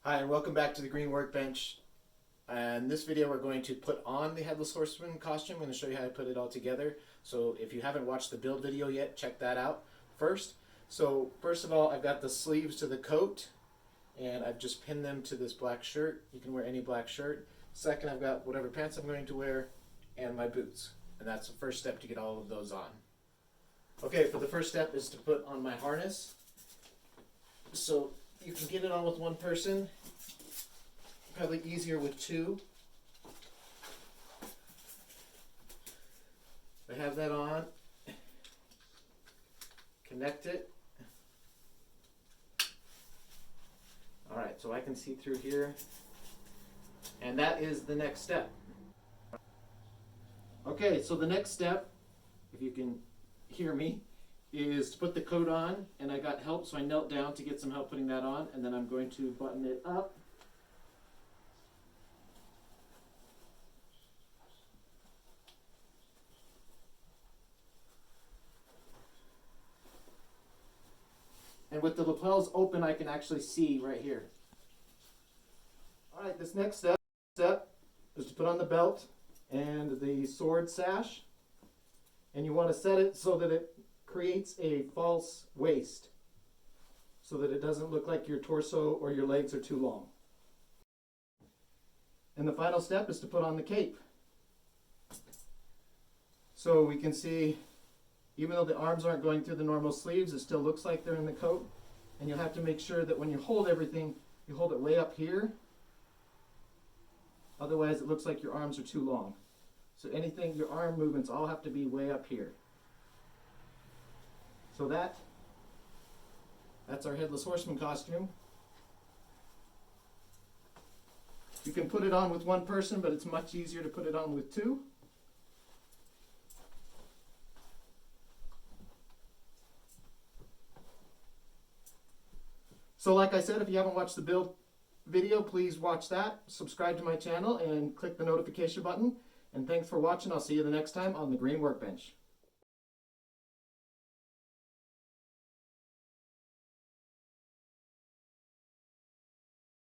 Hi, and welcome back to the Green Workbench. And in this video we're going to put on the Headless Horseman costume. I'm going to show you how to put it all together. So if you haven't watched the build video yet, check that out first. So first of all, I've got the sleeves to the coat, and I've just pinned them to this black shirt. You can wear any black shirt. Second, I've got whatever pants I'm going to wear and my boots. And that's the first step to get all of those on. Okay, for the first step is to put on my harness. So you can get it on with one person, probably easier with two. I have that on, connect it. Alright, so I can see through here, and that is the next step. Okay, so the next step, if you can hear me, is to put the coat on, and I got help, so I knelt down to get some help putting that on, and then I'm going to button it up. And with the lapels open, I can actually see right here. Alright, this next step is to put on the belt and the sword sash, and you want to set it so that it creates a false waist, so that it doesn't look like your torso or your legs are too long. And the final step is to put on the cape. So we can see, even though the arms aren't going through the normal sleeves, it still looks like they're in the coat. And you'll have to make sure that when you hold everything, you hold it way up here. Otherwise it looks like your arms are too long. So anything, your arm movements all have to be way up here. So that's our Headless Horseman costume. You can put it on with one person, but it's much easier to put it on with two. So like I said, if you haven't watched the build video, please watch that, subscribe to my channel, and click the notification button. And thanks for watching. I'll see you the next time on the Green Workbench.